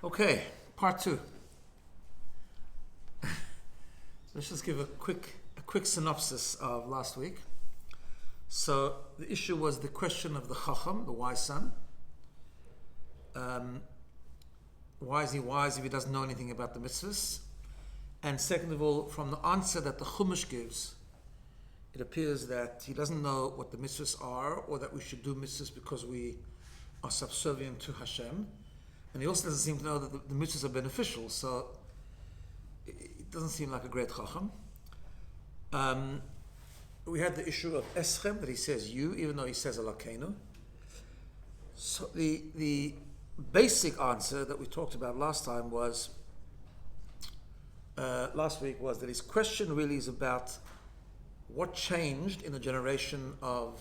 Okay, part two. Let's just give a quick synopsis of last week. So the issue was the question of the Chacham, the wise son. Why is he wise if he doesn't know anything about the mitzvahs? And second of all, from the answer that the Chumash gives, it appears that he doesn't know what the mitzvahs are, or that we should do mitzvahs because we are subservient to Hashem. And he also doesn't seem to know that the mitzvahs are beneficial, so it doesn't seem like a great Chacham. We had the issue of Eschem, that he says you, even though he says Elokeinu. So the basic answer that we talked about last time was, last week, was that his question really is about what changed in the generation of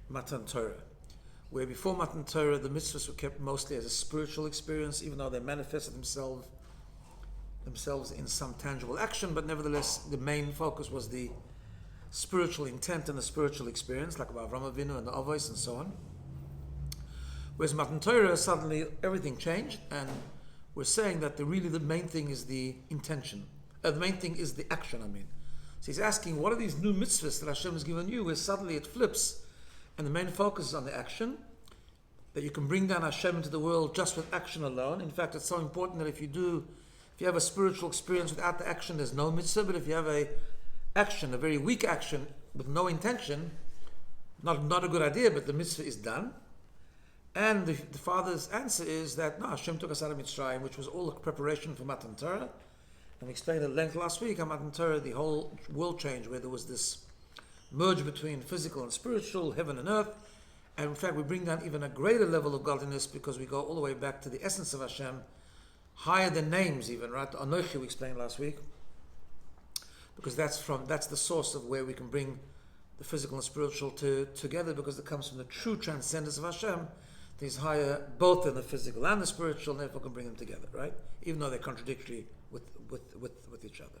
Matan Torah, where before Matan Torah the mitzvahs were kept mostly as a spiritual experience, even though they manifested themselves in some tangible action, but nevertheless the main focus was the spiritual intent and the spiritual experience, like about Avraham Avinu and the Avos and so on. Whereas Matan Torah, suddenly everything changed, and we're saying that the main thing is the intention. The main thing is the action, So he's asking, what are these new mitzvahs that Hashem has given you, where suddenly it flips, and the main focus is on the action, that you can bring down Hashem into the world just with action alone. In fact, it's so important that if you have a spiritual experience without the action, there's no mitzvah, but if you have a very weak action, with no intention, not a good idea, but the mitzvah is done. And the father's answer is that, no, Hashem took us out of Mitzrayim, which was all a preparation for Matan Torah. And we explained at length last week how Matan Torah, the whole world changed, where there was this merge between physical and spiritual, heaven and earth. And in fact, we bring down even a greater level of godliness because we go all the way back to the essence of Hashem, higher than names even, right? Anochi we explained last week. Because that's the source of where we can bring the physical and spiritual together, because it comes from the true transcendence of Hashem. He's higher both in the physical and the spiritual, and therefore can bring them together, right? Even though they're contradictory with each other.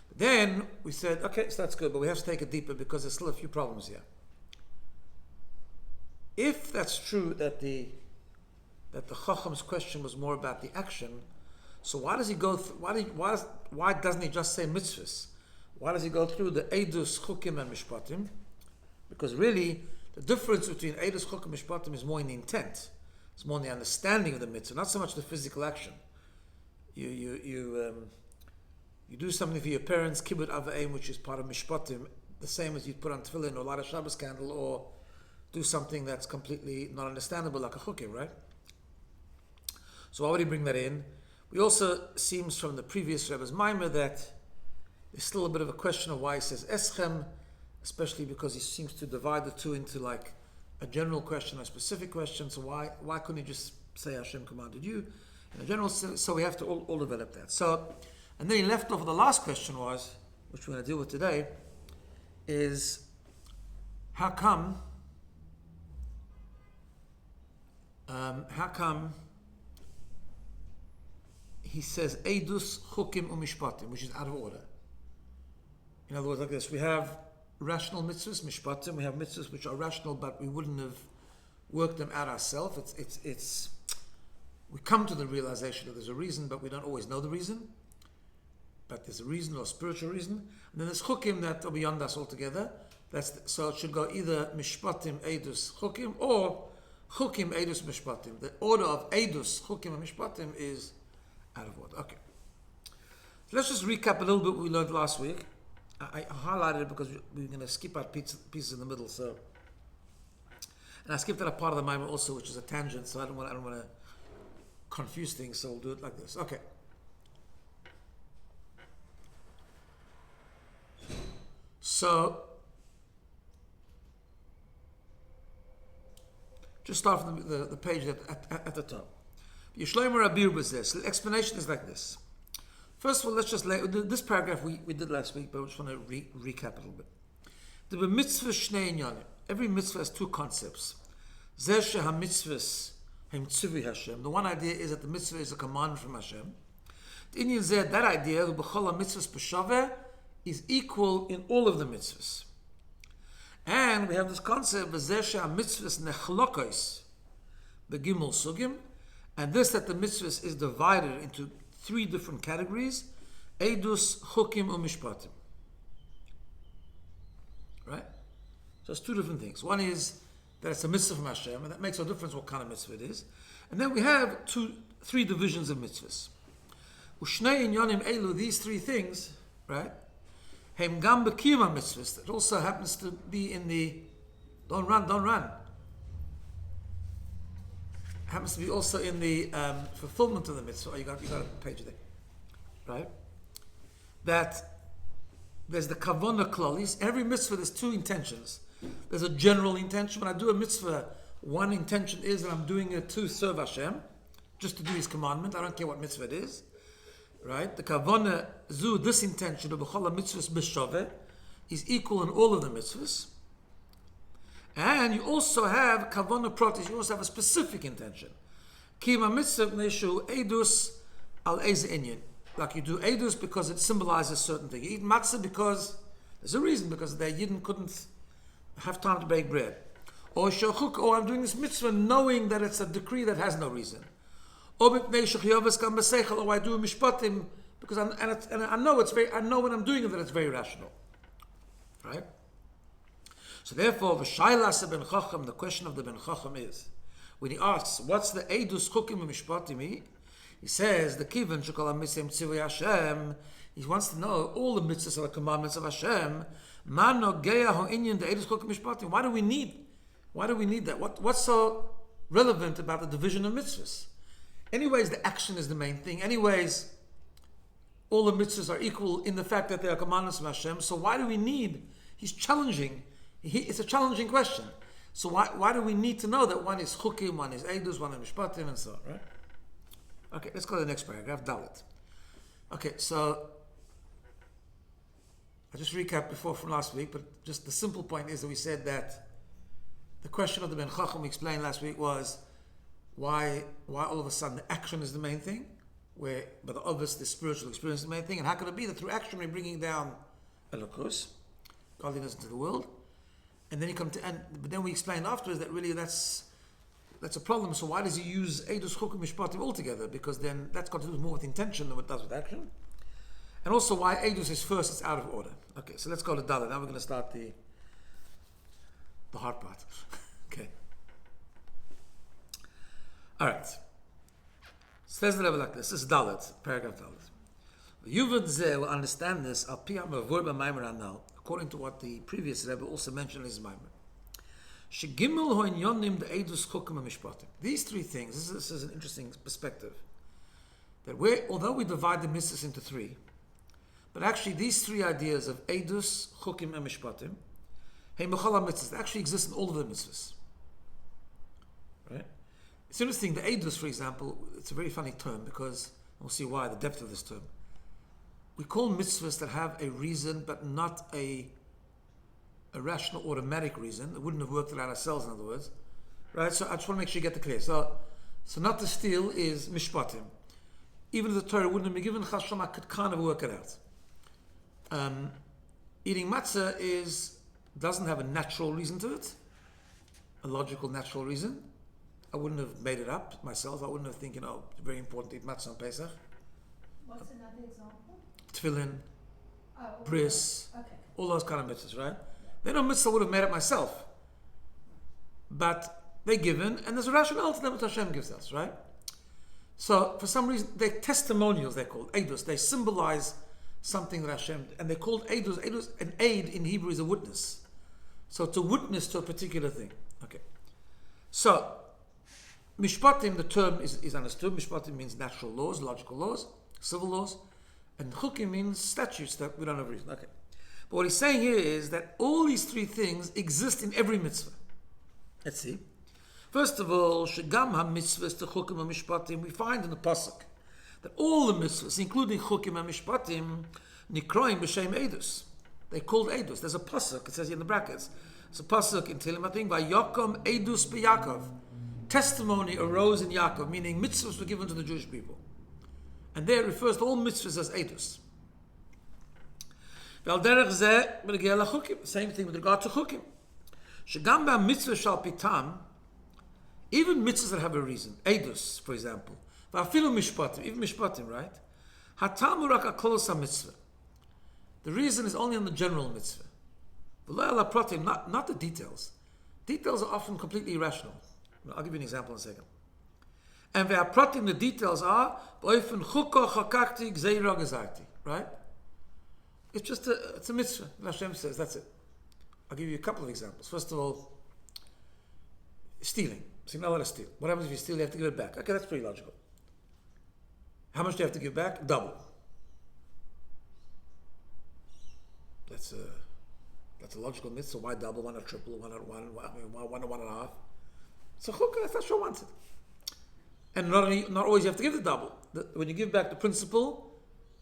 But then we said, okay, so that's good, but we have to take it deeper because there's still a few problems here. If that's true that the Chacham's question was more about the action, so why does he go? Why doesn't he just say mitzvahs? Why does he go through the Eidus, Chukim, and Mishpatim? Because really, the difference between Eidus, Chukim, and Mishpatim is more in the intent. It's more in the understanding of the mitzvah, not so much the physical action. You do something for your parents, kibbut avayim, which is part of Mishpatim, the same as you'd put on tefillin or light a Shabbos candle, or do something that's completely not understandable, like a Chukim, right? So why would he bring that in? We also, seems from the previous Rebbe's Maimer, that there's still a bit of a question of why he says Eschem, especially because he seems to divide the two into like a general question, a specific question. So why couldn't he just say Hashem commanded you in a general sense? So we have to all develop that. So, and then he left off with the last question was, which we're going to deal with today, is how come he says Eidus, Chukim, Umishpatim, which is out of order. In other words, like this, we have rational mitzvahs, Mishpatim, we have mitzvahs which are rational, but we wouldn't have worked them out ourselves. We come to the realization that there's a reason, but we don't always know the reason. But there's a reason or a spiritual reason. And then there's Chukim that are beyond us altogether. So it should go either Mishpatim, Eidus, Chukim, or Chukim, Eidus, Mishpatim. The order of Eidus, Chukim, and Mishpatim is out of order. Okay. So let's just recap a little bit what we learned last week. I highlighted it because we're going to skip out pieces in the middle. So, and I skipped out a part of the Maimon also, which is a tangent. So I don't want to confuse things. So we'll do it like this. Okay. So, just start from the page at the top. Yishloimer Abir was this. The explanation is like this. First of all, let's just this paragraph we did last week, but I just want to recap a little bit. The mitzvah shnei inyanim. Every mitzvah has two concepts. Zeh sheha mitzvahs hem tzivi Hashem. The one idea is that the mitzvah is a command from Hashem. The Indian said that idea, b'chol mitzvahs b'shaveh, is equal in all of the mitzvahs. And we have this concept, zeh sheha mitzvahs nechlokos, the gimel sugim, And this, that the mitzvah is divided into three different categories: Eidus, Chukim, and Mishpatim. Right? So it's two different things. One is that it's a mitzvah from Hashem, and that makes no difference what kind of mitzvah it is. And then we have three divisions of mitzvahs. Ushnei inyanim elu, these three things, right? Hem gam b'kiyum mitzvahs, that also happens to be in the don't run. Happens to be also in the fulfillment of the mitzvah. Oh, you got a page there, right? That there's the kavanah klalis. Every mitzvah, there's two intentions. There's a general intention. When I do a mitzvah, one intention is that I'm doing it to serve Hashem, just to do His commandment. I don't care what mitzvah it is, right? The kavanah zu, this intention of b'chol mitzvahs b'shaveh, is equal in all of the mitzvahs. And you also have kavanah pratis. You also have a specific intention. Kima mitzvah neshu edus al ez inyan. Like you do edus because it symbolizes a certain thing. You eat matzah because there's a reason, because the Yidden couldn't have time to bake bread. Or I'm doing this mitzvah knowing that it's a decree that has no reason. Or I do a mishpatim because I know when I'm doing it that it's very rational. Right? So therefore, v'shailas ben chacham, the question of the ben chacham is, when he asks, what's the edus chukim and mishpatim? He says, the kivan shekol ha-mitzvah tzivui Hashem, he wants to know all the mitzvahs are the commandments of Hashem. Man nogeya ha'inyan the edus chukim mishpatim. Why do we need that? What's so relevant about the division of mitzvahs? Anyways, the action is the main thing. Anyways, all the mitzvahs are equal in the fact that they are commandments of Hashem. So why do we need? He's challenging. It's a challenging question. So why do we need to know that one is chukim, one is edus, one is mishpatim, and so on, right? Okay, let's go to the next paragraph, Dalit. Okay, so I just recapped before from last week, but just the simple point is that we said that the question of the Ben Chacham we explained last week was why all of a sudden the action is the main thing, but the obvious, the spiritual experience is the main thing, and how can it be that through action we're bringing down Elokus, godliness into the world, and then but then we explained afterwards that really that's a problem. So why does he use Eidus Chukim Mishpatim altogether? Because then that's got to do more with intention than what it does with action. And also why Eidus is first, it's out of order. Okay, so let's go to Dalet. Now we're going to start the hard part. Okay. Alright. Says the Rebbe like this. This is Dalet, paragraph Dalet. Yuvud Zeh will understand this according to what the previous Rebbe also mentioned in his Maimer. These three things, this is an interesting perspective. That although we divide the mitzvahs into three, but actually these three ideas of Eidus, Chukim, and Mishpatim, they actually exist in all of the mitzvahs. Right? It's interesting, the Eidus, for example, it's a very funny term because we'll see why, the depth of this term. We call mitzvahs that have a reason but not a rational automatic reason. It wouldn't have worked it out ourselves, in other words. Right? So I just want to make sure you get the clear. So not to steal is mishpatim. Even if the Torah wouldn't have been given, Chasham, I could kind of work it out. Eating matzah doesn't have a natural reason to it, a logical natural reason. I wouldn't have made it up myself. I wouldn't have thinking, it's very important to eat matzah on Pesach. What's another example? Tefillin, bris, okay. All those kind of mitzvahs, right? Then a mitzvah would have made it myself. But they're given, and there's a rationale to them that Hashem gives us, right? So, for some reason, they're testimonials, they're called. Eidos. They symbolize something that Hashem, and they're called eidos. Eidos, an aid in Hebrew is a witness. So, to witness to a particular thing. Okay. So, mishpatim, the term is understood. Mishpatim means natural laws, logical laws, civil laws. And chukim means statutes that we don't have reason. Okay. But what he's saying here is that all these three things exist in every mitzvah. Let's see. First of all, shegam ha-mitzvahs to chukim and mishpatim, we find in the Pesach that all the mitzvahs, including chukim and mishpatim, nikroim b'shem edus. They're called edus. There's a Pesach, it says here in the brackets. It's a Pesach in Tehillim, I think, by Yakom edus b'Yakov. Testimony arose in Yaakov, meaning mitzvahs were given to the Jewish people. And there it refers to all mitzvahs as edus. Same thing with regard to chukim. Shegam ba mitzvah shal pitam, Even mitzvahs that have a reason. Eidus, for example. Va'afilu mishpatim, even mishpatim, right? Hatamu rak aklos mitzvah. The reason is only on the general mitzvah. V'lo ala pratim, not the details. Details are often completely irrational. I'll give you an example in a second. And ve'apratim, the details are b'oifen chuko chakakti gzeira gezarti, right? It's just it's a mitzvah. Hashem says, that's it. I'll give you a couple of examples. First of all, stealing. So you're not allowed to steal. What happens if you steal? You have to give it back. Okay, that's pretty logical. How much do you have to give back? Double. That's a logical mitzvah. Why double? Why not triple? Why not one? Why not 1.5? So chukah, that's not sure wants it. And not always you have to give the double. When you give back the principal,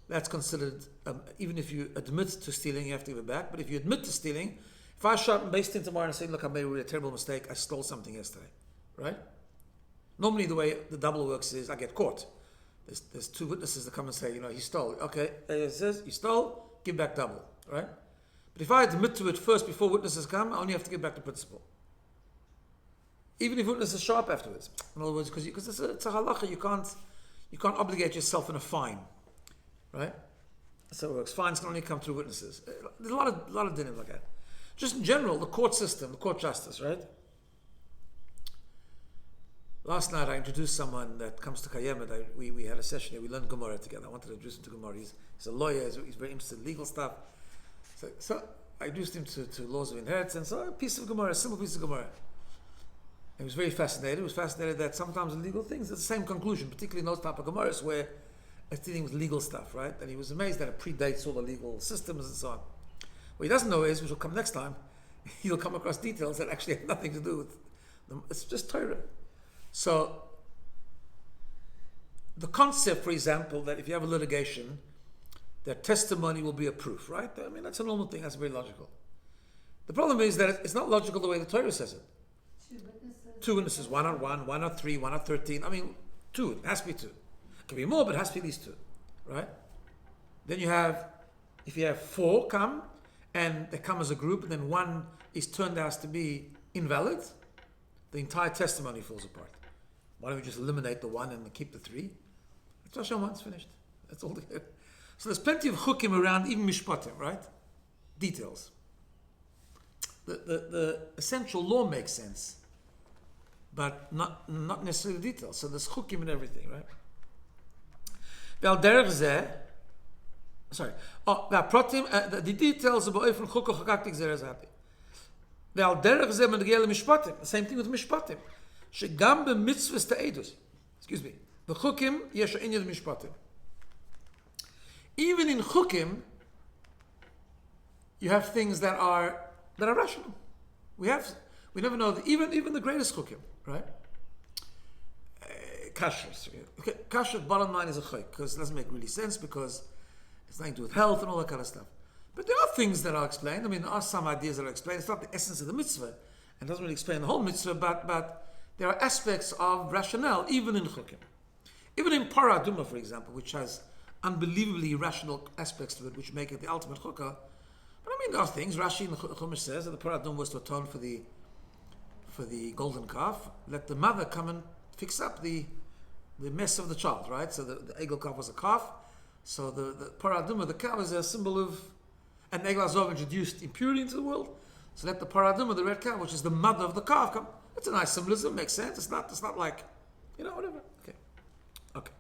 that's considered, even if you admit to stealing, you have to give it back. But if you admit to stealing, if I shot and based in tomorrow and say, look, I made a terrible mistake, I stole something yesterday, right? Normally the way the double works is I get caught. There's two witnesses that come and say, he stole. Okay, it says, you stole, give back double, right? But if I admit to it first before witnesses come, I only have to give back the principal. Even if witnesses show up afterwards. In other words, because it's a halacha, you can't obligate yourself in a fine, right? That's how it works. Fines can only come through witnesses. There's a lot of dinim like that. Just in general, the court system, the court justice, right? Last night I introduced someone that comes to Kayemet. We had a session here, we learned Gemara together. I wanted to introduce him to Gemara. He's a lawyer, he's very interested in legal stuff. So I introduced him to laws of inheritance, so a piece of Gemara, a simple piece of Gemara. He was very fascinated. He was fascinated that sometimes in legal things, it's the same conclusion, particularly in those type of Gemaras where it's dealing with legal stuff, right? And he was amazed that it predates all the legal systems and so on. What he doesn't know is, which will come next time, he'll come across details that actually have nothing to do with them. It's just Torah. So, the concept, for example, that if you have a litigation, that testimony will be a proof, right? I mean, that's a normal thing. That's very logical. The problem is that it's not logical the way the Torah says it. Two witnesses, 1 on 1, 1 on 3, 1 on 13. I mean, 2. It has to be 2. It can be more, but it has to be at least 2, right? Then you have, if you have 4 come, and they come as a group, and then 1 is turned out to be invalid, the entire testimony falls apart. Why don't we just eliminate the 1 and keep the 3? It's Hashem once finished. That's all together. So there's plenty of chukim around, even mishpatim, right? Details. The essential law makes sense, but not necessarily the details. So there's chukim and everything, right? The details about Oifen Chukah Chakaktik Zerazati. The same thing with mishpatim. Shegam b'mitzvahs ta'edus. Excuse me. The chukim yesh inyad mishpatim. Even in chukim, you have things that are rational. We never know that even the greatest chukim, right? Kashrus. Okay, kashrus bottom line is a chayk because it doesn't make really sense because it's nothing to do with health and all that kind of stuff. But there are things that are explained. I mean, there are some ideas that are explained. It's not the essence of the mitzvah, and doesn't really explain the whole mitzvah. But there are aspects of rationale even in chukim, even in para aduma, for example, which has unbelievably irrational aspects to it, which make it the ultimate chukkah. But I mean, there are things. Rashi in the Chumash says that the para aduma was to atone for the golden calf. Let the mother come and fix up the mess of the child, right? So the egel calf was a calf. So the para aduma, the calf, is a symbol of. And Egel Azov introduced impurity into the world. So let the paraduma, the red cow, which is the mother of the calf, come. It's a nice symbolism, makes sense. It's not like, whatever. Okay.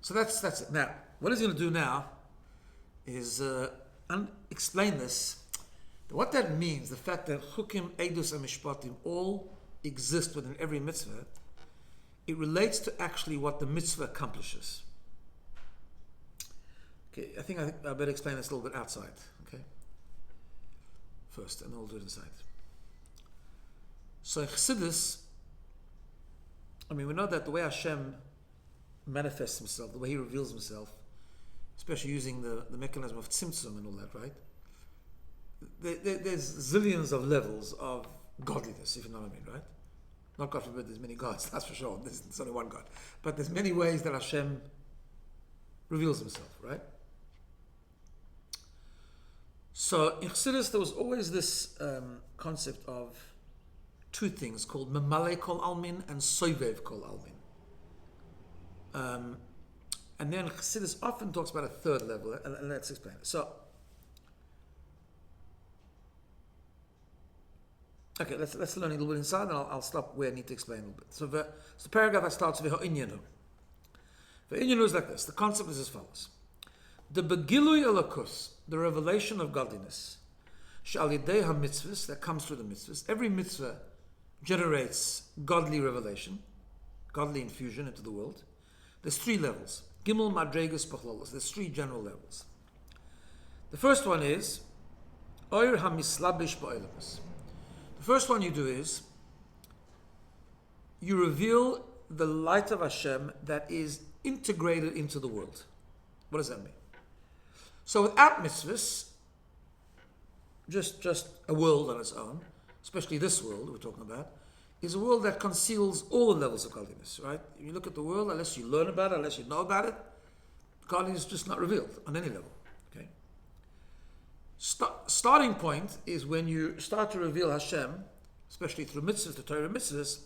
So that's it. Now, what he's going to do now is explain this. What that means, the fact that chukim, edus, and mishpatim all exist within every mitzvah, it relates to actually what the mitzvah accomplishes. Okay, I think I better explain this a little bit outside, okay? First, and then we'll do it inside. So in Chassidus, we know that the way Hashem manifests himself, the way he reveals himself, especially using the mechanism of tzimtzum and all that, right? There's zillions of levels of godliness, if you know what I mean, right? Not God forbid there's many gods, that's for sure. There's only one God. But there's many ways that Hashem reveals himself, right? So in Chassidus, there was always this concept of two things called Memale Kol Almin and Soivev Kol Almin. And then Chassidus often talks about a third level, and let's explain it. So, okay, let's learn a little bit inside, and I'll stop where I need to explain a little bit. So the paragraph that starts with Ha'Inyanu. The Ha'Inyanu is like this. The concept is as follows. The Begilui Elokus, the revelation of godliness, Sh'al Yidei HaMitzvahs, that comes through the mitzvahs. Every mitzvah generates godly revelation, godly infusion into the world. There's three levels. Gimel Madregas Pachlolos. There's three general levels. The first one is Oir HaMislabish Ba'elamus. The first one you do is you reveal the light of Hashem that is integrated into the world. What does that mean? So without mitzvahs, just a world on its own, especially this world we're talking about, is a world that conceals all the levels of godliness, right? You look at the world, unless you learn about it, unless you know about it, godliness is just not revealed on any level, okay? Starting point is when you start to reveal Hashem, especially through mitzvahs, the Torah mitzvahs,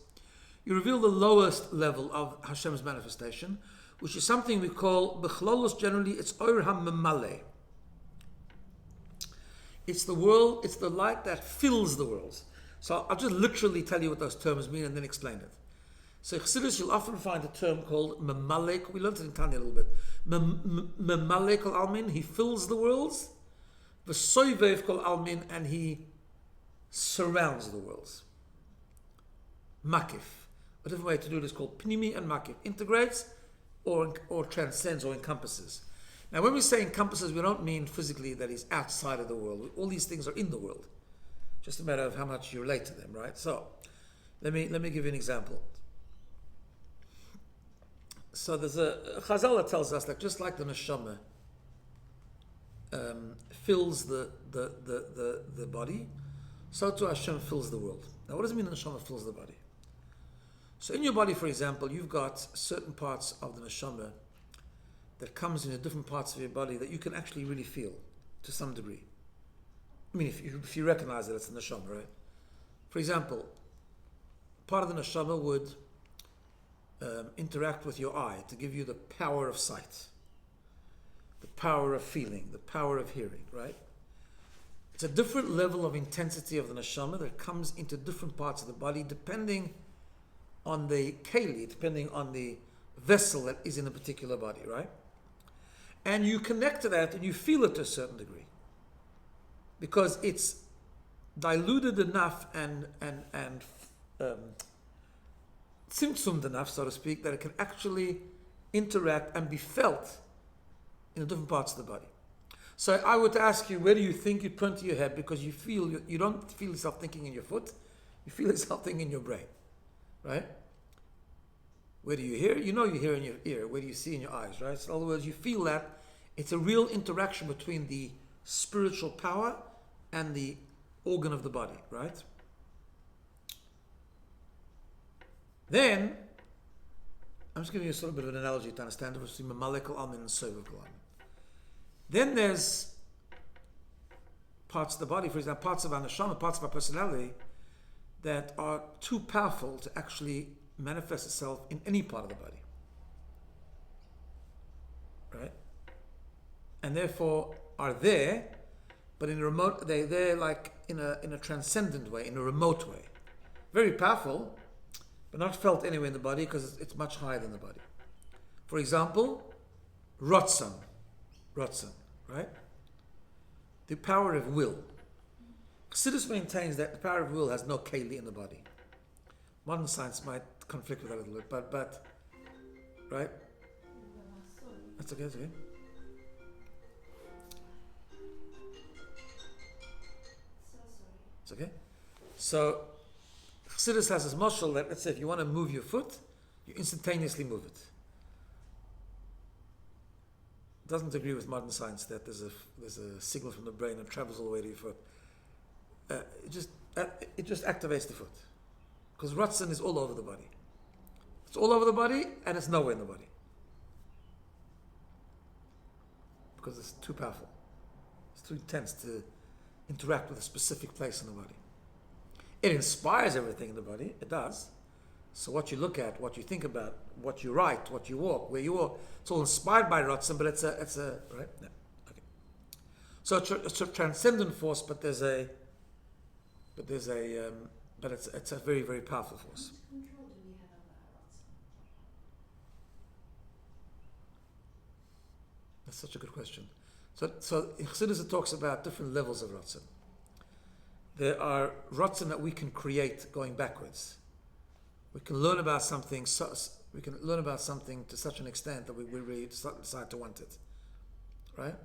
you reveal the lowest level of Hashem's manifestation, which is something we call, b'chlolos generally, it's Oir HaMemale. It's the world, it's the light that fills the world. So I'll just literally tell you what those terms mean and then explain it. So Chassidus, you'll often find a term called Memalek. We learned it in Tanya a little bit. Memalek Kol Almin, he fills the worlds. V'soivev Kol Almin, and he surrounds the worlds. Makif. A different way to do it is called Pnimi and Makif. Integrates or transcends or encompasses. Now, when we say encompasses, we don't mean physically that he's outside of the world. All these things are in the world. Just a matter of how much you relate to them, right? So, let me give you an example. So there's a Chazal that tells us that just like the neshama fills the body, so too Hashem fills the world. Now, what does it mean the neshama fills the body? So in your body, for example, you've got certain parts of the neshama that comes in the different parts of your body that you can actually really feel to some degree. I mean, if you recognize that it's the neshama, right? For example, part of the neshama would interact with your eye to give you the power of sight, the power of feeling, the power of hearing, right? It's a different level of intensity of the neshama that comes into different parts of the body depending on the keli, depending on the vessel that is in a particular body, right? And you connect to that and you feel it to a certain degree because it's diluted enough and tzimtzumed enough, so to speak, that it can actually interact and be felt in the different parts of the body. So I would ask you, where do you think you'd point to your head? Because you feel, you don't feel yourself thinking in your foot, you feel yourself thinking in your brain, right? Where do you hear? You know you hear in your ear. Where do you see in your eyes, right? So in other words, you feel that it's a real interaction between the spiritual power and the organ of the body, right? Then, I'm just giving you a sort of bit of an analogy to understand the difference between Mamalek al-Almin and Sovev al-Almin. Then there's parts of the body, for example, parts of our neshama, parts of our personality that are too powerful to actually manifest itself in any part of the body, right? And therefore are there, but in a remote, they're there like in a transcendent way, in a remote way. Very powerful, but not felt anywhere in the body because it's much higher than the body. For example, Rotzan, right? The power of will. Chassidus maintains that the power of will has no keli in the body. Modern science might conflict with that a little bit, but right? That's okay, that's okay. It's okay. So Chassidus has this mashal that, let's say, if you want to move your foot, you instantaneously move it. Doesn't agree with modern science that there's a signal from the brain that travels all the way to your foot. It just activates the foot, because Ratzon is all over the body. It's all over the body and it's nowhere in the body because it's too powerful. It's too intense to interact with a specific place in the body. It inspires everything in the body. It does. So what you look at, what you think about, what you write, what you walk, where you walk, it's all inspired by Ratzon, but it's a right? No. Okay. So it's a transcendent force, but it's a very, very powerful force. How much control do we have over our Ratzon? That's such a good question. So in Chassidus it talks about different levels of Ratzon. There are Ratzon that we can create going backwards. We can learn about something. We can learn about something to such an extent that we really decide to want it, right?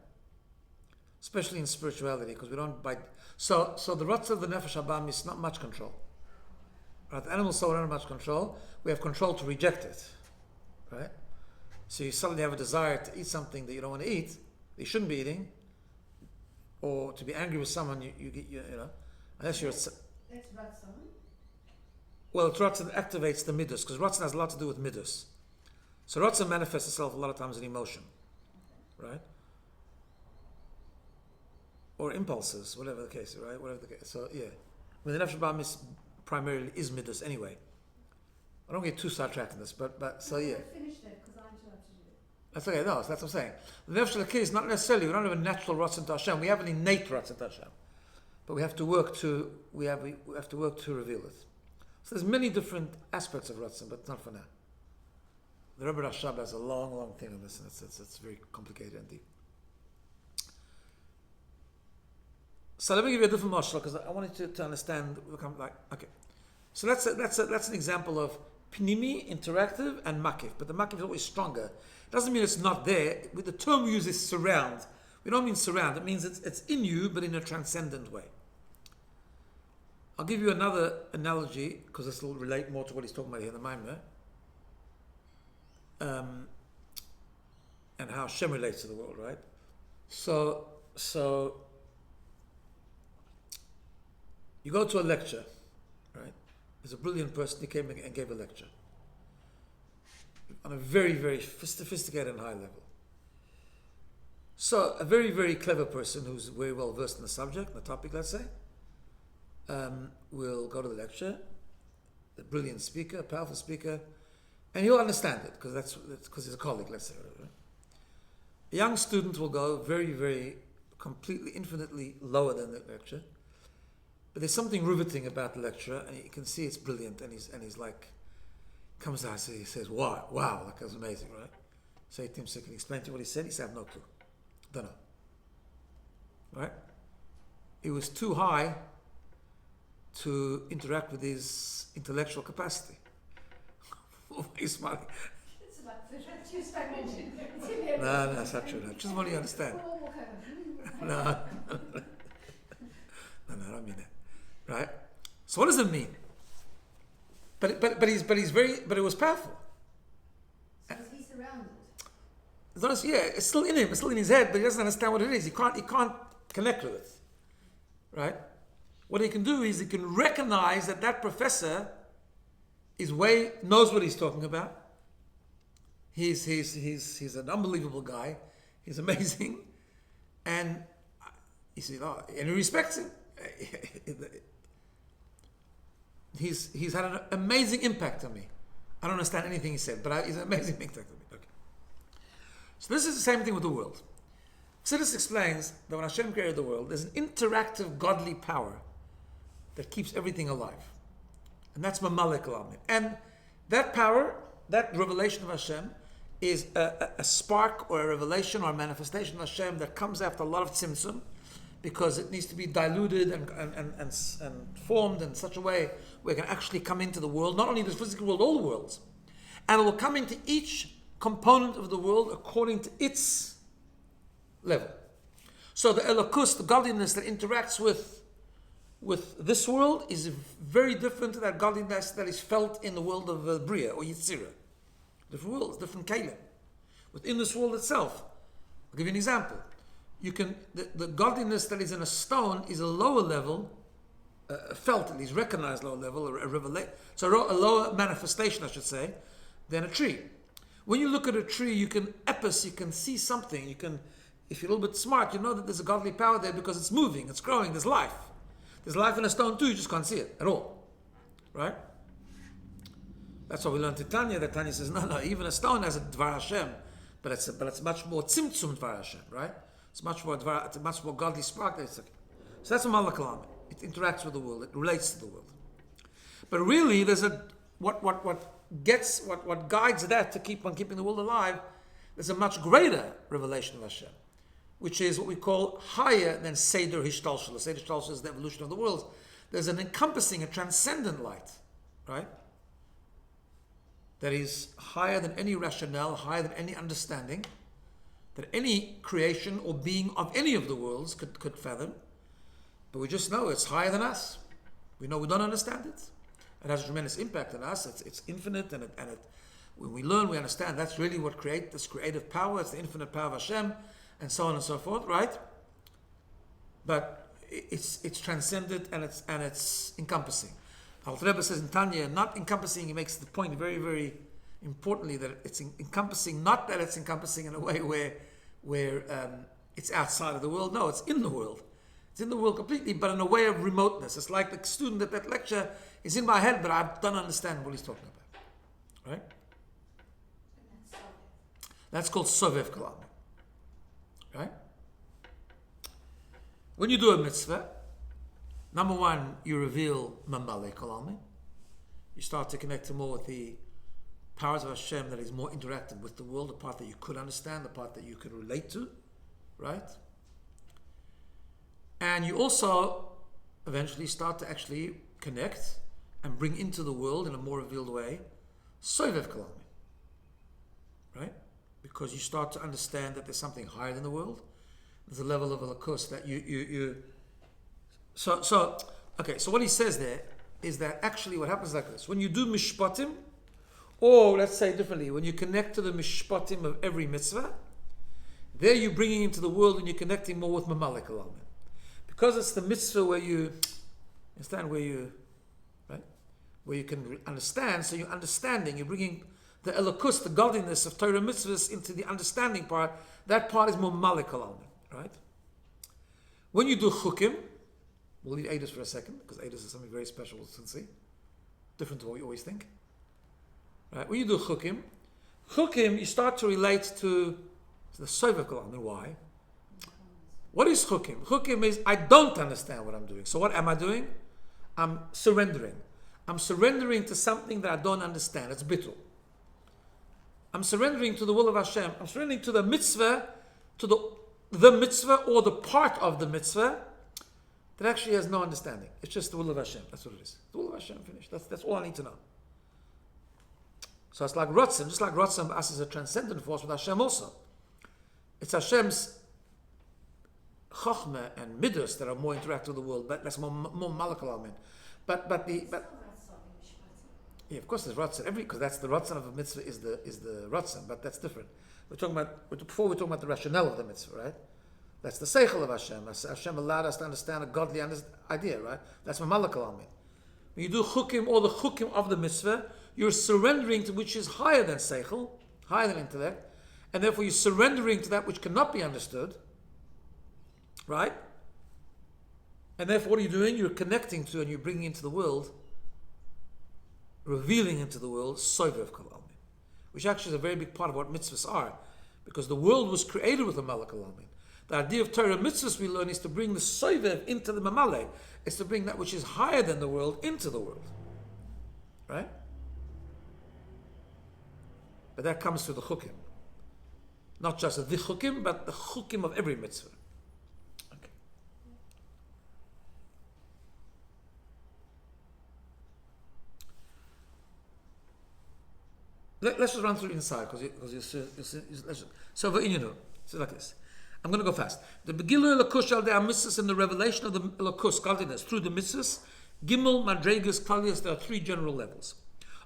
Especially in spirituality, because we don't bite. So the Ratzon of the Nefesh Habam is not much control. Right? The animal soul don't have much control. We have control to reject it, right? So you suddenly have a desire to eat something that you don't want to eat, that you shouldn't be eating, or to be angry with someone you know, unless you're. That's Ratzon. Well, Ratzon activates the midas, because Ratzon has a lot to do with midas. So Ratzon manifests itself a lot of times in emotion, right? Or impulses, whatever the case, right? Whatever the case. So yeah, I mean, the Nefesh Habam is primarily midas anyway. I don't get too sidetracked in this, but so yeah. Finish that because I interrupted you. That's okay. No, that's what I'm saying. The Nefesh Elokis is not necessarily. We don't have a natural Ratzon to Hashem. We have an innate Ratzon to Hashem, but we have to work to reveal it. So there's many different aspects of Ratzon, but not for now. The Rebbe Rashab has a long thing on this, and it's very complicated and deep. So let me give you a different marshal because I wanted you to understand. Okay, so that's an example of Pnimi, interactive, and Makif. But the Makif is always stronger. It doesn't mean it's not there. With the term we use is surround. We don't mean surround. It means it's in you, but in a transcendent way. I'll give you another analogy because this will relate more to what he's talking about here in the Maimah, and how Hashem relates to the world, right? So you go to a lecture, right? There's a brilliant person who came and gave a lecture on a very, very sophisticated and high level. So a very, very clever person who's very well versed in the subject, the topic, let's say, will go to the lecture, a brilliant speaker, a powerful speaker, and he'll understand it because he's a colleague, let's say. Right? A young student will go very, very, completely, infinitely lower than the lecture, but there's something riveting about the lecture, and you can see it's brilliant, and he's like, comes out, he says, wow, like that was amazing, right? Say to him, so can you explain to you what he said? He said, I have no clue. Don't know. Right? It was too high to interact with his intellectual capacity. Why are you smiling? It's about Tuesday morning. No, that's not true. No. Just want you to understand. No, I don't mean that. Right? So what does it mean? But it was powerful. So is he surrounded? It's still in him. It's still in his head, but he doesn't understand what it is. He can't connect with it. Right? What he can do is he can recognize that professor knows what he's talking about. He's an unbelievable guy. He's amazing, and he says, and he respects him. He's had an amazing impact on me. I don't understand anything he said, but he's an amazing impact on me. Okay. So this is the same thing with the world. Chassidus explains that when Hashem created the world, there's an interactive godly power that keeps everything alive. And that's Mamalek Alamin. And that power, that revelation of Hashem, is a spark or a revelation or a manifestation of Hashem that comes after a lot of tzimtzum, because it needs to be diluted and formed in such a way where it can actually come into the world, not only the physical world, all the worlds. And it will come into each component of the world according to its level. So the Elokus, the godliness that interacts with this world, is very different to that godliness that is felt in the world of Bria or Yitzira. Different worlds, different Kalim. Within this world itself, I'll give you an example. The godliness that is in a stone is a lower level, felt at least, recognized lower level, a revelation, so a lower manifestation, I should say, than a tree. When you look at a tree, you can see something. If you're a little bit smart, you know that there's a godly power there because it's moving, it's growing, there's life. There's life in a stone too, you just can't see it at all. Right? That's why we learned in Tanya, that Tanya says, no, even a stone has a Dvar Hashem, but it's much more Tzimtzum Dvar Hashem, right? It's much more godly spark. So that's a Malak Kalam. It interacts with the world, it relates to the world. But really, there's what guides that to keep on keeping the world alive, there's a much greater revelation of Hashem, which is what we call higher than Seder Hishtalshel. Seder Hishtalshel is the evolution of the world. There's an encompassing, a transcendent light, right? That is higher than any rationale, higher than any understanding, that any creation or being of any of the worlds could fathom. But we just know it's higher than us. We know we don't understand it. It has a tremendous impact on us. It's infinite, and when we learn, we understand that's really what creates this creative power. It's the infinite power of Hashem, and so on and so forth, right? But it's transcendent and it's encompassing. Alter Rebbe says in Tanya, not encompassing. He makes the point very, very importantly that it's encompassing. Not that it's encompassing in a way where it's outside of the world. No, it's in the world. It's in the world completely, but in a way of remoteness. It's like the student at that lecture is in my head, but I don't understand what he's talking about. Right? That's called Sovev Kalam. Right? When you do a mitzvah, number one, you reveal Mamale Kalami. You start to connect more with the powers of Hashem that is more interactive with the world, the part that you could understand, the part that you could relate to, right? And you also eventually start to actually connect and bring into the world in a more revealed way Sovev Kalami, right? Because you start to understand that there's something higher than the world. There's a level of Elokus that you So what he says there is that actually what happens like this. When you do mishpatim, or let's say differently, when you connect to the mishpatim of every mitzvah, there you're bringing into the world and you're connecting more with Mamalik Alam. Because it's the mitzvah where you understand, where you can understand, so you're understanding, you're bringing the elokus, the godliness of Torah mitzvahs into the understanding part. That part is more Mamalik Alam, right? When you do chukim, we'll leave Eidos for a second, because Eidos is something very special, see, different to what we always think. Right? When you do chukim, you start to relate to the Sovev Kalam. Why? What is chukim? Chukim is, I don't understand what I'm doing. So what am I doing? I'm surrendering. I'm surrendering to something that I don't understand. It's bittul. I'm surrendering to the will of Hashem. I'm surrendering to the mitzvah, to the mitzvah or the part of the mitzvah that actually has no understanding. It's just the will of Hashem. That's what it is. The will of Hashem, finished. That's all I need to know. So it's like Ratzon, just like Ratzon for us is a transcendent force with Hashem also. It's Hashem's Chochmah and Midas that are more interactive with the world, but that's more Malakal Amen. But yeah, of course there's Ratzon, because that's the Ratzon of a mitzvah is the Ratzon, but that's different. Before we're talking about the rationale of the mitzvah, right? That's the Seichel of Hashem. Hashem allowed us to understand a godly idea, right? That's Malakal Amen. When you do chukim or the chukim of the mitzvah, you're surrendering to which is higher than seichel, higher than intellect, and therefore you're surrendering to that which cannot be understood, right? And therefore what are you doing? You're connecting to and you're bringing into the world, revealing into the world, Sovev Kalam, which actually is a very big part of what mitzvahs are, because the world was created with a Malak Alamin. The idea of Torah mitzvahs we learn is to bring the Sovev into the Mamale. It's to bring that which is higher than the world into the world. Right? But that comes through the chukim. Not just the chukim, but the chukim of every mitzvah. Okay. Let's just run through inside, because you see, so it's like this. I'm going to go fast. The Begilu Elokus al the mitzvahs and the revelation of the Elokus, godliness, through the mitzvahs, Gimel, Madregas, Kalias, there are three general levels.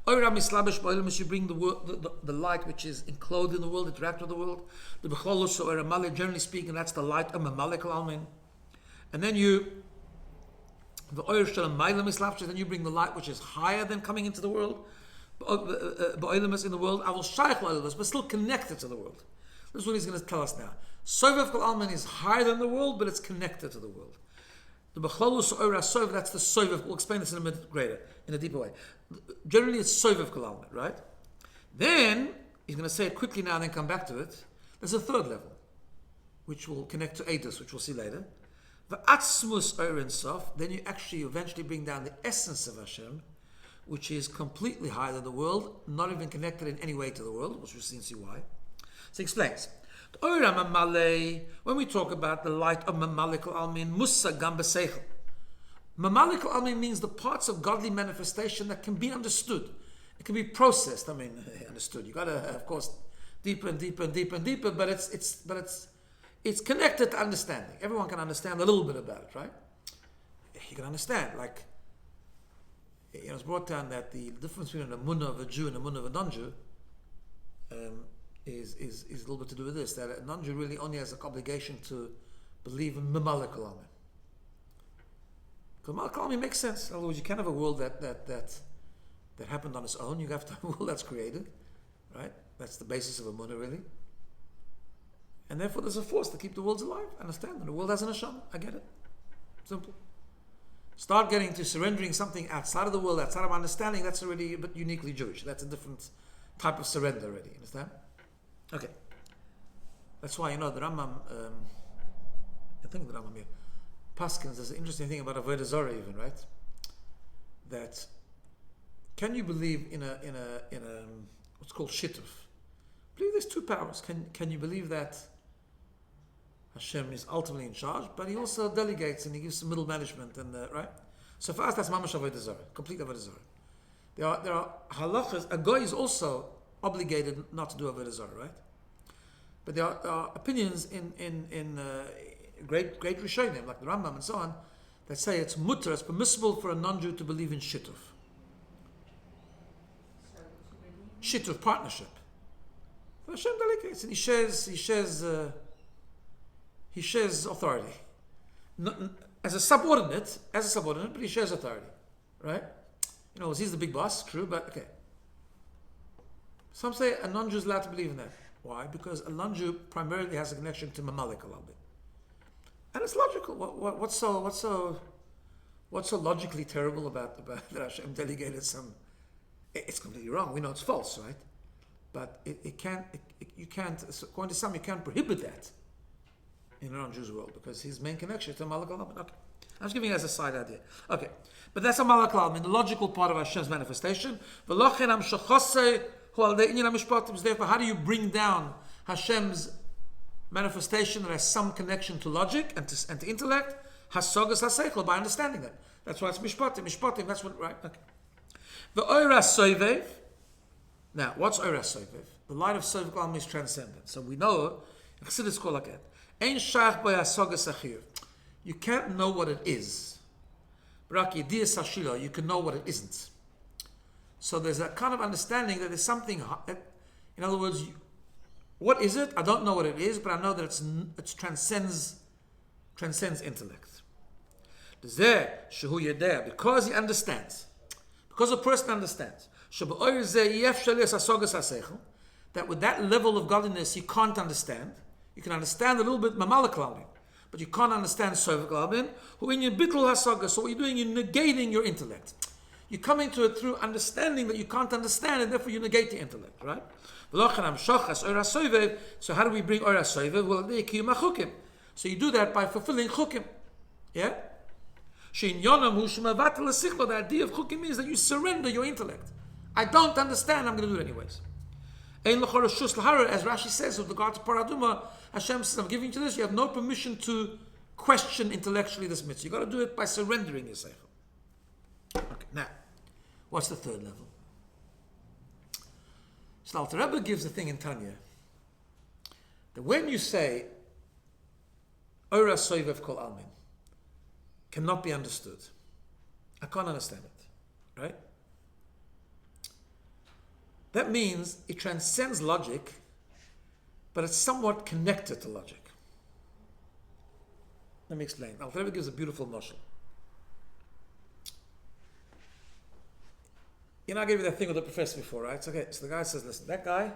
Oiram Islabish Ba'ilamis, you bring the light which is enclosed in the world, interact with the world. The Becholus, or Amale, generally speaking, that's the light of Mamalek Almin. And then the Oir Shalom Ma'ilam Islabsh, then you bring the light which is higher than coming into the world. Ba'ilamis in the world, I will Shaykh Ba'ilamis, but still connected to the world. This is what he's going to tell us now. Sovev Kol Alman is higher than the world, but it's connected to the world. The Bechlolus Oira Sovev, that's the Sovev. We'll explain this in a minute greater, in a deeper way. Generally, it's Sovev Kol Almin, right? Then, he's going to say it quickly now and then come back to it. There's a third level, which will connect to Eidos, which we'll see later. V'atzmus Oirin Sof, then you actually eventually bring down the essence of Hashem, which is completely higher than the world, not even connected in any way to the world, which we'll see and see why. So he explains. When we talk about the light of Mamalikal Almin, Musa Gamba Seichel. Mamalikal Almin means the parts of godly manifestation that can be understood. It can be processed. I mean, understood. You got to, of course, deeper and deeper and deeper and deeper, but it's connected to understanding. Everyone can understand a little bit about it, right? You can understand, like, it's brought down that the difference between a munah of a Jew and a munah of a non-Jew is a little bit to do with this, that a non-Jew really only has an obligation to believe in Mamalekal Almin. Because Mamalekal Almin makes sense. In other words, you can't have a world that happened on its own. You have to have a world that's created, right? That's the basis of a munah, really. And therefore there's a force to keep the worlds alive. Understand? And the world has an Hashem. I get it. Simple. Start getting to surrendering something outside of the world, outside of understanding, that's already a bit uniquely Jewish. That's a different type of surrender already. Understand? Okay. That's why, the Rambam, I think the Rambam here, Paskins, there's an interesting thing about Avodah Zarah even, right? That, can you believe in a what's called Shittuf? I believe there's two powers. Can you believe that Hashem is ultimately in charge, but he also delegates and he gives some middle management and right. So for us, that's mamash avodah zarah, complete avodah zarah. There are halachas. A goy is also obligated not to do avodah zarah, right? But there are opinions in great Rishonim like the Rambam and so on that say it's mutter, it's permissible for a non-Jew to believe in shittuf. Shittuf, partnership. So Hashem delegates and he shares authority. As a subordinate, but he shares authority. Right? He's the big boss, true, but okay. Some say a non-Jew is allowed to believe in that. Why? Because a non-Jew primarily has a connection to Mamalik a little bit. And it's logical. What's so logically terrible about that Hashem delegated some? It's completely wrong. We know it's false, right? But you can't, according to some, you can't prohibit that in a non-Jew's world because his main connection is to Malak al. Okay. I'm just giving you as a side idea. Okay. But that's a Malak al, the logical part of Hashem's manifestation. Therefore, how do you bring down Hashem's manifestation that has some connection to logic and to intellect? Hasogas haseichel, by understanding that. That's why it's mishpatim, that's what, right? Okay. The Oira Soivev. Now, what's Oira Soivev? The light of Soivev Kalam is transcendent. So we know, Chassidus call like that. Ein shach by hasogas achir. You can't know what it is. Braki dias hashila, you can know what it isn't. So there's a kind of understanding that there's something, in other words, what is it? I don't know what it is, but I know that it transcends intellect. Because he understands, because a person understands, that with that level of godliness you can't understand. You can understand a little bit Mamalak Lalmin, but you can't understand Sovik Lalmin, who in your bittul hasaga, so what you're doing, you're negating your intellect. You're coming to it through understanding that you can't understand, and therefore you negate the intellect, right? So how do we bring Oira Soivev? Well, so you do that by fulfilling chukim. Yeah? The idea of chukim is that you surrender your intellect. I don't understand, I'm going to do it anyways. As Rashi says with regard to Paraduma, Hashem says, I'm giving you this, you have no permission to question intellectually this mitzvah. You've got to do it by surrendering yourself. Okay, now, what's the third level? So Alter Rebbe gives the thing in Tanya that when you say Oira Soivev Kol Almin cannot be understood, I can't understand it, right? That means it transcends logic, but it's somewhat connected to logic. Let me explain. Alter Rebbe gives a beautiful mashal. I gave you that thing with the professor before, right? It's okay. So the guy says, listen, that guy,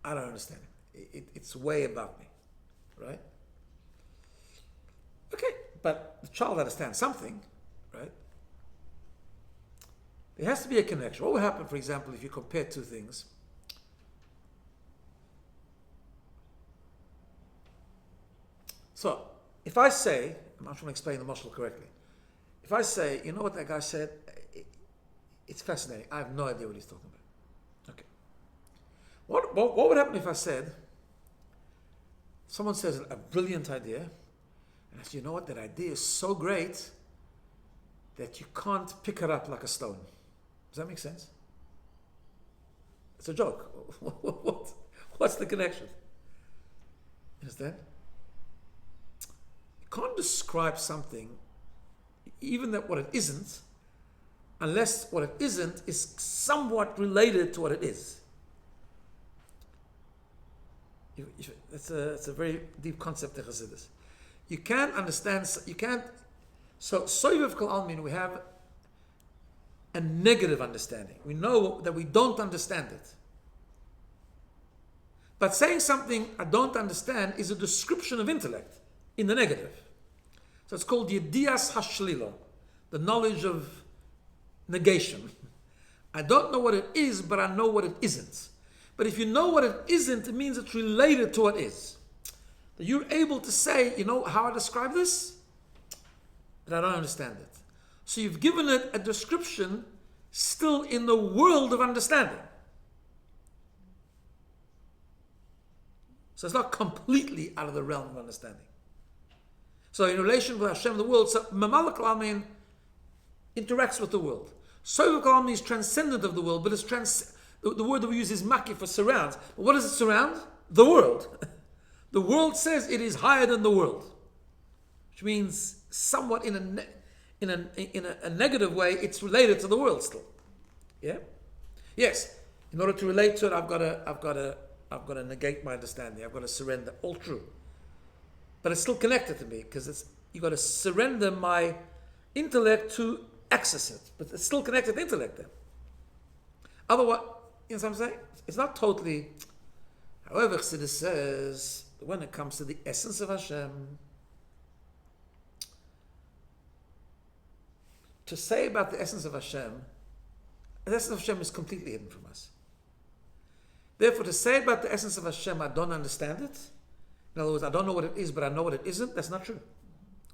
I don't understand it. It's way above me, right? Okay, but the child understands something, right? There has to be a connection. What would happen, for example, if you compare two things? So, if I say, I'm not trying to explain the mashal correctly. If I say, you know what that guy said? It's fascinating. I have no idea what he's talking about. Okay. What would happen if I said, someone says a brilliant idea, and I say, you know what, that idea is so great that you can't pick it up like a stone. Does that make sense? It's a joke. What's the connection? You understand? You can't describe something, even that what it isn't, unless what it isn't is somewhat related to what it is. It's a very deep concept in Chassidus. You can't understand, so Soivev Kol Almin, we have a negative understanding. We know that we don't understand it. But saying something I don't understand is a description of intellect in the negative. So it's called Yedias Hashlilo, the knowledge of negation. I don't know what it is, but I know what it isn't. But if you know what it isn't, it means it's related to what is. That you're able to say, you know how I describe this? But I don't understand it. So you've given it a description still in the world of understanding. So it's not completely out of the realm of understanding. So in relation with Hashem, the world, so Mamalak Alamin interacts with the world. Soivuk Alamin is transcendent of the world, but it's the word that we use is maki for surrounds. But what does it surround? The world. The world says it is higher than the world, which means somewhat in a negative way, it's related to the world still. Yeah. Yes. In order to relate to it, I've got to negate my understanding. I've got to surrender. All true. But it's still connected to me because you've got to surrender my intellect to access it. But it's still connected to intellect then. Otherwise, you know what I'm saying? It's not totally. However, Chassidus says when it comes to the essence of Hashem, to say about the essence of Hashem, the essence of Hashem is completely hidden from us. Therefore, to say about the essence of Hashem, I don't understand it. In other words, I don't know what it is, but I know what it isn't. That's not true.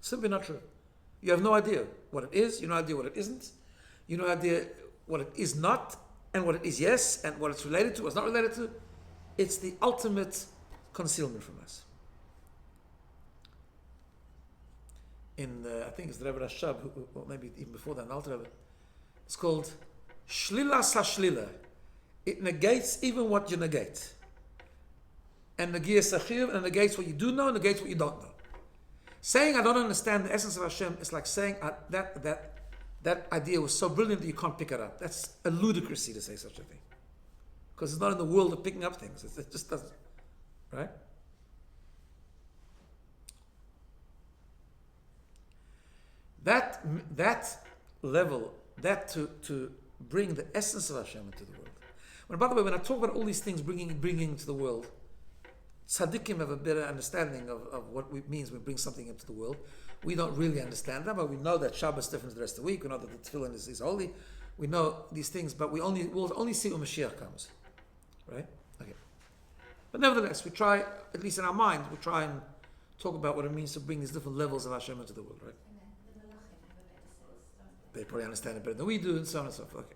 Simply not true. You have no idea what it is. You have no idea what it isn't. You have no idea what it is not, and what it is yes, and what it's related to, what it's not related to. It's the ultimate concealment from us. In I think it's the Rebbe Rashab, or maybe even before that, the Alter Rebbe, it's called Shlila Sashlila. It negates even what you negate. And negiyas achir, and negates what you do know, and negates what you don't know. Saying I don't understand the essence of Hashem is like saying that idea was so brilliant that you can't pick it up. That's a ludicrousy to say such a thing. Because it's not in the world of picking up things. It just doesn't. Right? That level, that to bring the essence of Hashem into the world. When, by the way, when I talk about all these things bringing into the world, tzaddikim have a better understanding of what it means when we bring something into the world. We don't really understand that, but we know that Shabbos is different than the rest of the week. We know that the tefillin is holy. We know these things, but we'll only see when Mashiach comes. Right? Okay. But nevertheless, we try, at least in our minds, we try and talk about what it means to bring these different levels of Hashem into the world, right? They probably understand it better than we do, and so on and so forth. Okay.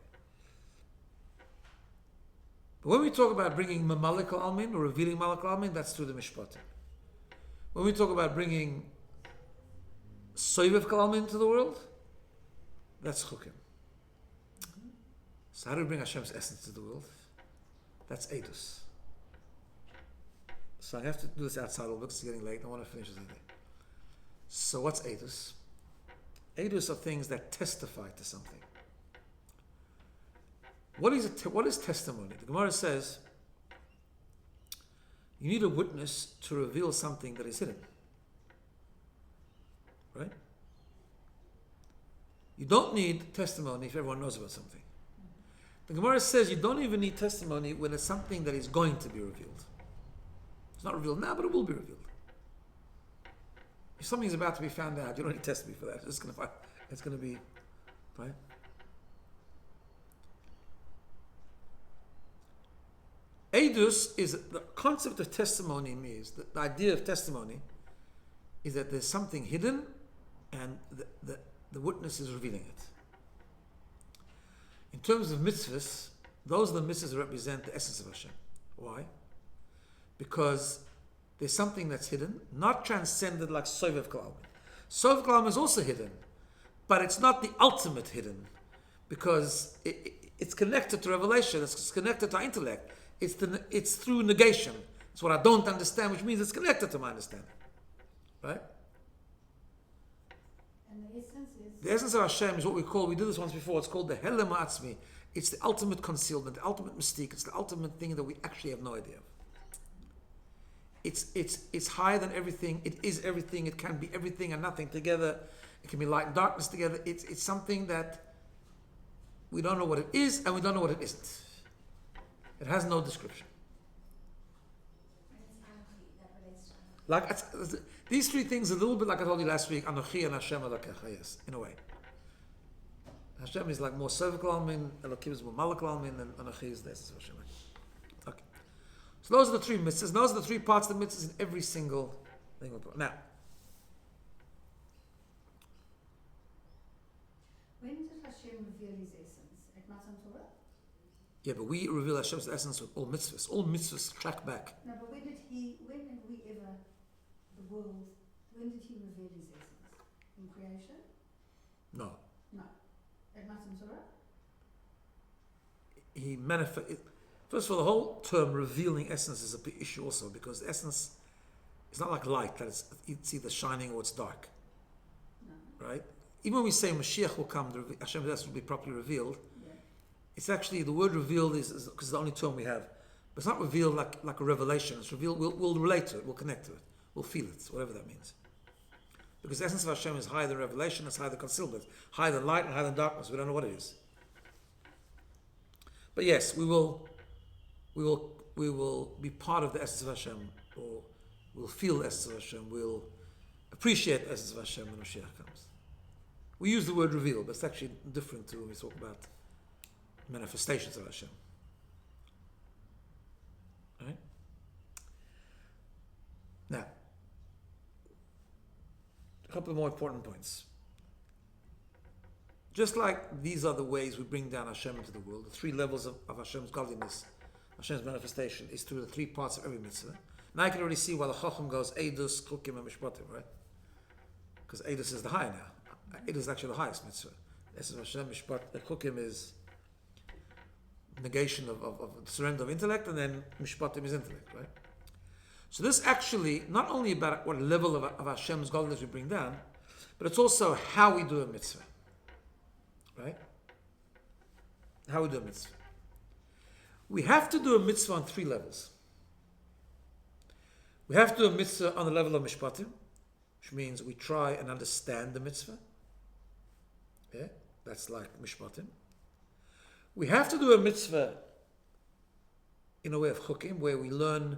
But when we talk about bringing Mamalik al-Almin, or revealing Malak al-Almin, that's through the Mishpatim. When we talk about bringing Soivev al-Almin into the world, that's Chukim. So how do we bring Hashem's essence to the world? That's Eidus. So I have to do this outside a little bit because it's getting late. I want to finish this idea. So what's Eidus? Eidus are things that testify to something. What is testimony? The Gemara says you need a witness to reveal something that is hidden. Right? You don't need testimony if everyone knows about something. The Gemara says you don't even need testimony when it's something that is going to be revealed. It's not revealed now, but it will be revealed. If something's about to be found out, you don't need to test me for that. It's going to be, right? Eidus is the concept of testimony means the idea of testimony is that there's something hidden and the witness is revealing it. In terms of mitzvahs, those are the mitzvahs that represent the essence of Hashem. Why? Because there's something that's hidden, not transcended like Sovev Kalam. Sovev Kalam is also hidden, but it's not the ultimate hidden because it's connected to revelation, it's connected to intellect. It's through negation. It's what I don't understand, which means it's connected to my understanding. Right? And the essence is? The essence of Hashem is what we did this once before, it's called the Helem Atzmi. It's the ultimate concealment, the ultimate mystique. It's the ultimate thing that we actually have no idea of. It's higher than everything. It is everything. It can be everything and nothing together. It can be light and darkness together. It's something that we don't know what it is and we don't know what it isn't. It has no description. Like these three things, a little bit like I told you last week, Anochi and Hashem Elokecha, yes, in a way. Hashem is like more Sovev Kalam, Elokim is more Malak Kalam, and Anochi is this. Okay. So those are the three mitzvahs. Those are the three parts of the mitzvahs in every single thing. Now, when did Hashem reveal his essence? At Matan Torah? yeah, but we reveal Hashem's essence with all mitzvahs. All mitzvahs track back. No, but when did he reveal his essence? In creation? No. No. At Matan Torah? He manifest. First of all, the whole term revealing essence is a big issue also because essence is not like light, that it's either shining or it's dark. No. Right? Even when we say Mashiach will come, Hashem's essence will be properly revealed, Yeah. it's actually, the word revealed is because it's the only term we have. But it's not revealed like a revelation. It's revealed, we'll relate to it, we'll connect to it, we'll feel it, whatever that means. Because the essence of Hashem is higher than revelation, it's higher than concealment, higher than light and higher than darkness. We don't know what it is. But yes, we will be part of the essence of Hashem, or we'll feel the essence of Hashem, we'll appreciate the essence of Hashem when Mashiach comes. We use the word reveal, but it's actually different to when we talk about manifestations of Hashem. Right? Now, a couple of more important points. Just like these are the ways we bring down Hashem into the world, the three levels of Hashem's godliness, Hashem's manifestation is through the three parts of every mitzvah. Now I can already see why the Chacham goes Eidus, Chukim, and Mishpatim, right? Because Eidus is the high now. Eidus is actually the highest mitzvah. This is Hashem, Chukim is negation of surrender of intellect, and then Mishpatim is intellect, right? So this actually, not only about what level of Hashem's godliness we bring down, but it's also how we do a mitzvah. Right? How we do a mitzvah. We have to do a mitzvah on three levels. We have to do a mitzvah on the level of mishpatim, which means we try and understand the mitzvah. Yeah, that's like mishpatim. We have to do a mitzvah in a way of chukim, where we learn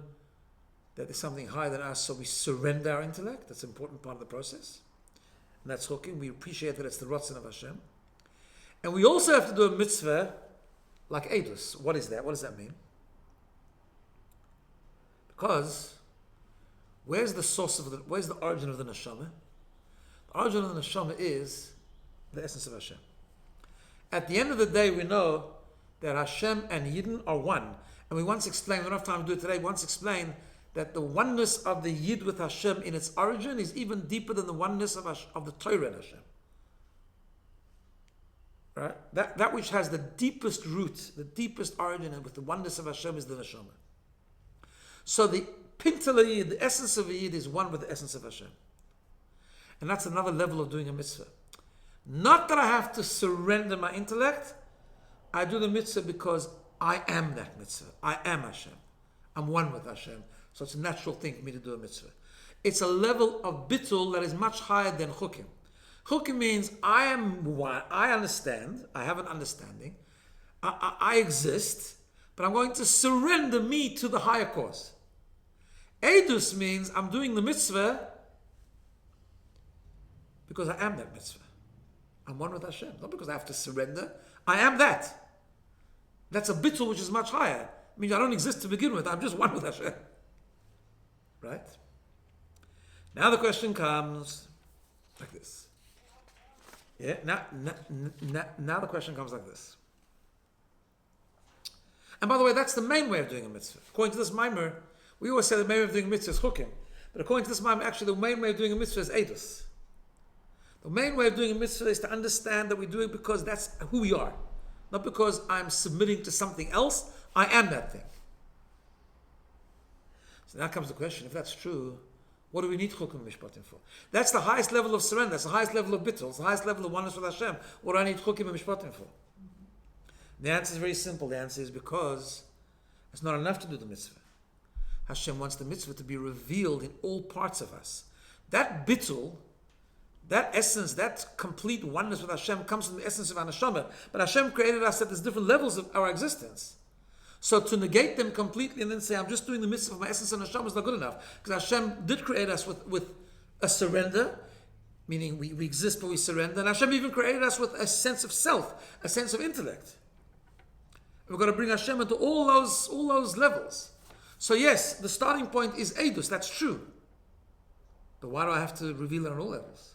that there's something higher than us, so we surrender our intellect. That's an important part of the process. And that's chukim. We appreciate that it's the Ratzon of Hashem. And we also have to do a mitzvah like Eidus. What is that? What does that mean? Because where's the origin of the neshama? The origin of the neshama is the essence of Hashem. At the end of the day, we know that Hashem and Yidden are one. And we once explained, we don't have time to do it today, we once explained that the oneness of the Yid with Hashem in its origin is even deeper than the oneness of the Torah and Hashem. Right? That which has the deepest root, the deepest origin, and with the oneness of Hashem is the neshama. So the pintal Yid, the essence of a Yid, is one with the essence of Hashem. And that's another level of doing a mitzvah. Not that I have to surrender my intellect. I do the mitzvah because I am that mitzvah. I am Hashem. I'm one with Hashem. So it's a natural thing for me to do a mitzvah. It's a level of bittul that is much higher than chukim. Chukim means I am one, I understand, I have an understanding, I exist, but I'm going to surrender me to the higher cause. Eidus means I'm doing the mitzvah Because I am that mitzvah. I'm one with Hashem. Not because I have to surrender. I am that. That's a bittul which is much higher. I mean, I don't exist to begin with. I'm just one with Hashem. Right? Now the question comes like this. Yeah? Now the question comes like this. And by the way, that's the main way of doing a mitzvah. According to this mimer, we always say the main way of doing a mitzvah is chukim. But according to this mimer, actually the main way of doing a mitzvah is edus. The main way of doing a mitzvah is to understand that we do it because that's who we are. Not because I'm submitting to something else. I am that thing. So now comes the question, if that's true, what do we need chukim mishpatim for? That's the highest level of surrender. That's the highest level of bittul. It's the highest level of oneness with Hashem. What do I need chukim mishpatim for? The answer is very simple. The answer is because it's not enough to do the mitzvah. Hashem wants the mitzvah to be revealed in all parts of us. That bittul, that essence, that complete oneness with Hashem comes from the essence of our neshama. But Hashem created us at these different levels of our existence. So to negate them completely and then say, I'm just doing the mitzvah of my essence and neshama is not good enough. Because Hashem did create us with a surrender, meaning we exist but we surrender. And Hashem even created us with a sense of self, a sense of intellect. We've got to bring Hashem into all those levels. So yes, the starting point is edus, that's true. But why do I have to reveal it on all levels?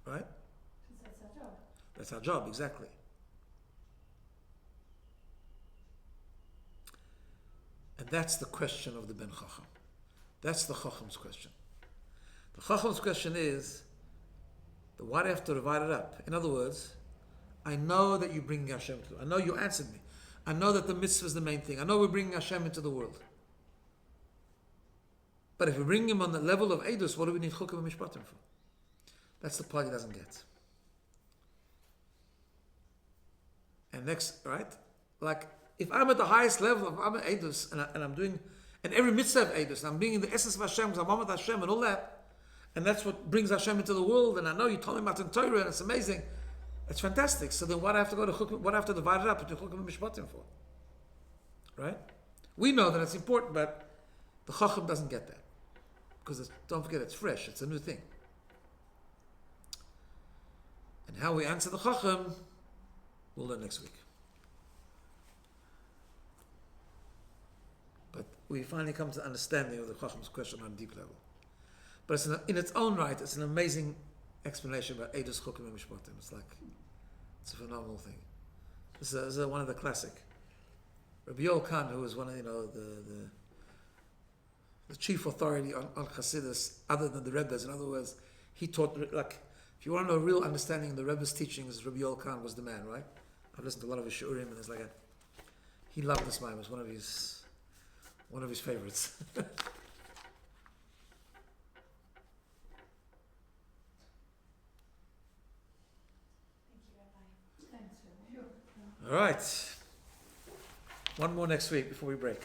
Right? Because that's our job. That's our job, exactly. And that's the question of the Ben Chacham. That's the Chacham's question. The Chacham's question is, why do I have to divide it up? In other words, I know that you bring Hashem to. I know you answered me. I know that the mitzvah is the main thing. I know we're bringing Hashem into the world. But if we bring him on the level of edus, what do we need chukim and mishpatim for? That's the part he doesn't get. And next, right? Like, if I'm at the highest level of I'm at edus, and I'm doing, and every mitzvah of edus, and I'm being in the essence of Hashem, because I'm one with Hashem and all that, and that's what brings Hashem into the world, and I know you told me about Torah, and it's amazing. It's fantastic. So then what do I have to go to chukim, what do I have to divide it up into chukim and mishpatim for? Right? We know that it's important, but the chacham doesn't get that. Because don't forget, it's fresh, it's a new thing. And how we answer the chacham, we'll learn next week. But we finally come to the understanding of the chacham's question on a deep level. But it's in its own right, it's an amazing explanation about edus, chukim, and mishpatim. It's a phenomenal thing. This is one of the classic. Rabbi Yoel Khan, who was one of the chief authority on Chassidus, other than the Rebbes. In other words, he taught, like, if you want to know real understanding of the Rebbe's teachings, Rabbi Yoel Khan was the man, right? I've listened to a lot of his shiurim, and it's like he loved this man. It was one of his favorites. All right. One more next week before we break.